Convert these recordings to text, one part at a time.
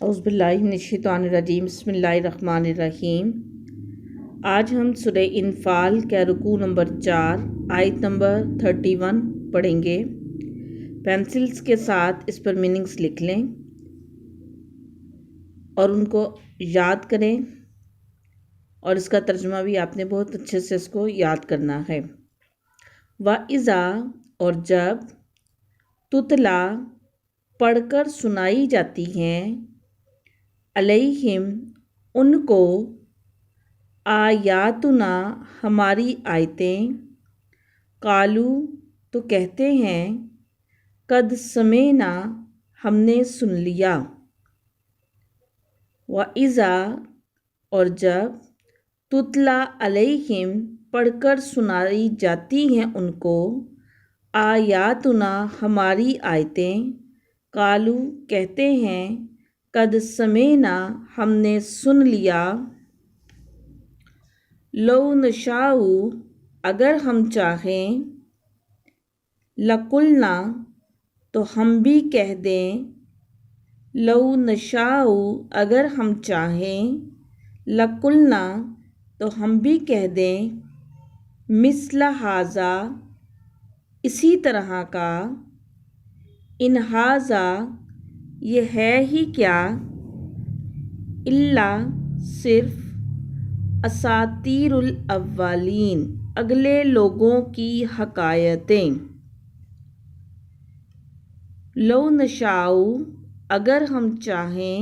اعوذ باللہ من الشیطان الرجیم، بسم اللہ الرحمن الرحیم۔ آج ہم سورہ انفال کا رکوع نمبر 4 آیت نمبر 31 پڑھیں گے۔ پینسلز کے ساتھ اس پر میننگز لکھ لیں اور ان کو یاد کریں، اور اس کا ترجمہ بھی آپ نے بہت اچھے سے اس کو یاد کرنا ہے۔ وَإِذَا، اور جب، تُتْلَا، پڑھ کر سنائی جاتی ہیں، علیہم، ان کو، آیاتنا، ہماری آیتیں، قالو، تو کہتے ہیں، قد سمعنا، ہم نے سن لیا۔ وَإِذَا، اور جب، تتلا علیہم، پڑھ کر سنائی جاتی ہیں ان کو، آیاتنا، ہماری آیتیں، قالو، کہتے ہیں، قد سمعنا، ہم نے سن لیا۔ لو نشاء، اگر ہم چاہیں، لقلنا، تو ہم بھی کہہ دیں، لو نشاء، اگر ہم چاہیں، لقلنا، تو ہم بھی کہہ دیں، مثل ھذا، اسی طرح کا، ان ھذا، یہ ہے ہی کیا، الا، صرف، اساطیر الاولین، اگلے لوگوں کی حکایتیں۔ لو نشاء، اگر ہم چاہیں،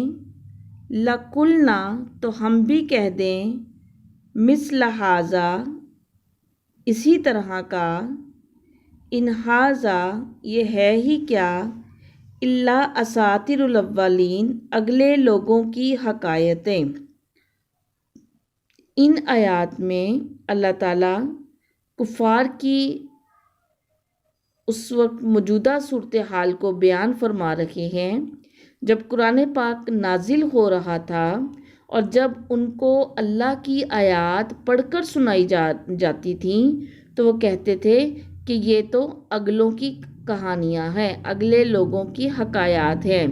لقلنا، تو ہم بھی کہہ دیں، مثل ھذا، اسی طرح کا، ان ھذا، یہ ہے ہی کیا، الا اساطیر الاولین، اگلے لوگوں کی حکایتیں۔ ان آیات میں اللہ تعالیٰ کفار کی اس وقت موجودہ صورتحال کو بیان فرما رہے ہیں جب قرآن پاک نازل ہو رہا تھا، اور جب ان کو اللہ کی آیات پڑھ کر سنائی جاتی تھیں تو وہ کہتے تھے کہ یہ تو اگلوں کی کہانیاں ہیں، اگلے لوگوں کی حکایات ہیں۔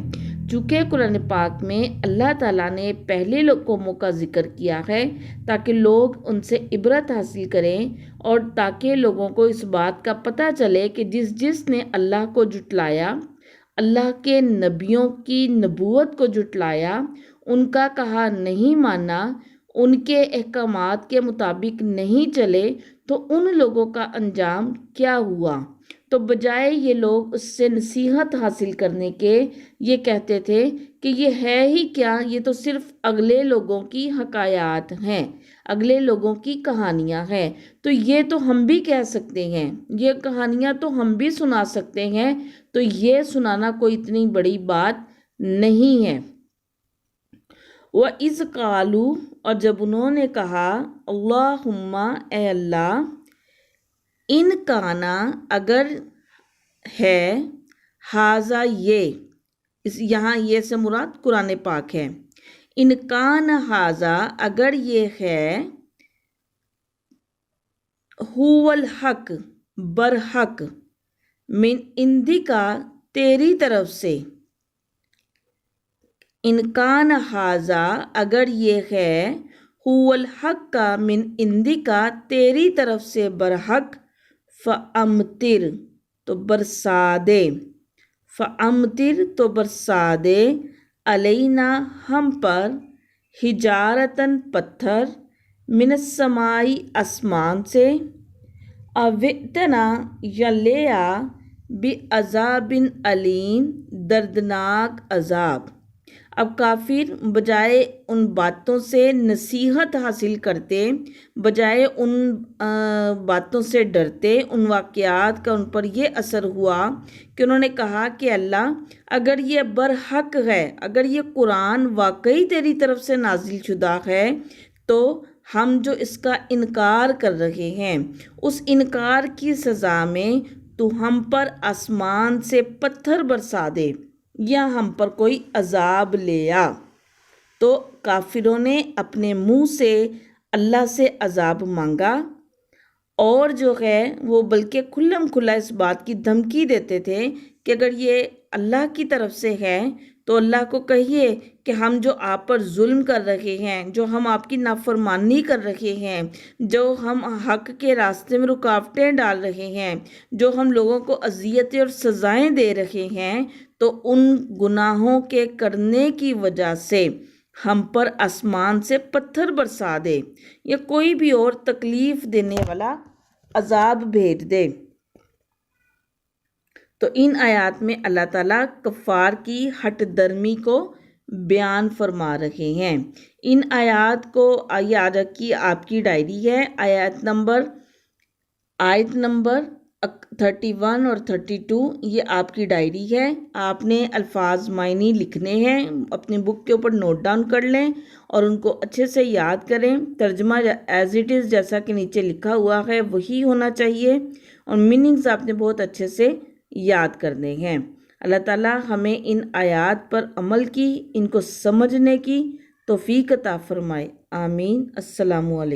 چونکہ قرآن پاک میں اللہ تعالیٰ نے پہلے قوموں کا ذکر کیا ہے تاکہ لوگ ان سے عبرت حاصل کریں، اور تاکہ لوگوں کو اس بات کا پتہ چلے کہ جس نے اللہ کو جھٹلایا، اللہ کے نبیوں کی نبوت کو جھٹلایا، ان کا کہا نہیں مانا، ان کے احکامات کے مطابق نہیں چلے، تو ان لوگوں کا انجام کیا ہوا۔ تو بجائے یہ لوگ اس سے نصیحت حاصل کرنے کے یہ کہتے تھے کہ یہ ہے ہی کیا، یہ تو صرف اگلے لوگوں کی حکایات ہیں، اگلے لوگوں کی کہانیاں ہیں، تو یہ تو ہم بھی کہہ سکتے ہیں، یہ کہانیاں تو ہم بھی سنا سکتے ہیں، تو یہ سنانا کوئی اتنی بڑی بات نہیں ہے۔ وَإِذْ قَالُوا، اور جب انہوں نے کہا، اللہم، اے اللہ، ان کانا، اگر ہے، ھذا، یہ، یہاں یہ سے مراد قرآن پاک ہے، ان کان ھذا، اگر یہ ہے، ھو الحق، برحق، من عندک، تیری طرف سے، ان کان ھذا، اگر یہ ہے، ھو الحق، من عندک، تیری طرف سے برحق، فامطر، تو برسا دے، فامطر، تو برسا دے، علینا، ہم پر، حجارتاً، پتھر، من السماء، آسمان سے، اوئتنا، یا لے آ، بعذاب علیم، دردناک عذاب۔ اب کافر بجائے ان باتوں سے نصیحت حاصل کرتے، بجائے ان باتوں سے ڈرتے، ان واقعات کا ان پر یہ اثر ہوا کہ انہوں نے کہا کہ اللہ، اگر یہ برحق ہے، اگر یہ قرآن واقعی تیری طرف سے نازل شدہ ہے، تو ہم جو اس کا انکار کر رہے ہیں، اس انکار کی سزا میں تو ہم پر آسمان سے پتھر برسا دے، یا ہم پر کوئی عذاب لے آ۔ تو کافروں نے اپنے منہ سے اللہ سے عذاب مانگا، اور جو ہے وہ بلکہ کھلم کھلا اس بات کی دھمکی دیتے تھے کہ اگر یہ اللہ کی طرف سے ہے تو اللہ کو کہیے کہ ہم جو آپ پر ظلم کر رہے ہیں، جو ہم آپ کی نافرمانی کر رہے ہیں، جو ہم حق کے راستے میں رکاوٹیں ڈال رہے ہیں، جو ہم لوگوں کو اذیتیں اور سزائیں دے رہے ہیں، تو ان گناہوں کے کرنے کی وجہ سے ہم پر آسمان سے پتھر برسا دے یا کوئی بھی اور تکلیف دینے والا عذاب بھیج دے۔ تو ان آیات میں اللہ تعالیٰ کفار کی ہٹ درمی کو بیان فرما رہے ہیں۔ ان آیات کو یاد رکھیے، آپ کی ڈائری ہے، آیت نمبر 31 اور 32، یہ آپ کی ڈائری ہے۔ آپ نے الفاظ معنی لکھنے ہیں، اپنی بک کے اوپر نوٹ ڈاؤن کر لیں اور ان کو اچھے سے یاد کریں۔ ترجمہ ایز اٹ از جیسا کہ نیچے لکھا ہوا ہے وہی ہونا چاہیے، اور میننگز آپ نے بہت اچھے سے یاد کرنے ہیں۔ اللہ تعالیٰ ہمیں ان آیات پر عمل کی، ان کو سمجھنے کی توفیق عطا فرمائے۔ آمین۔ السلام علیکم۔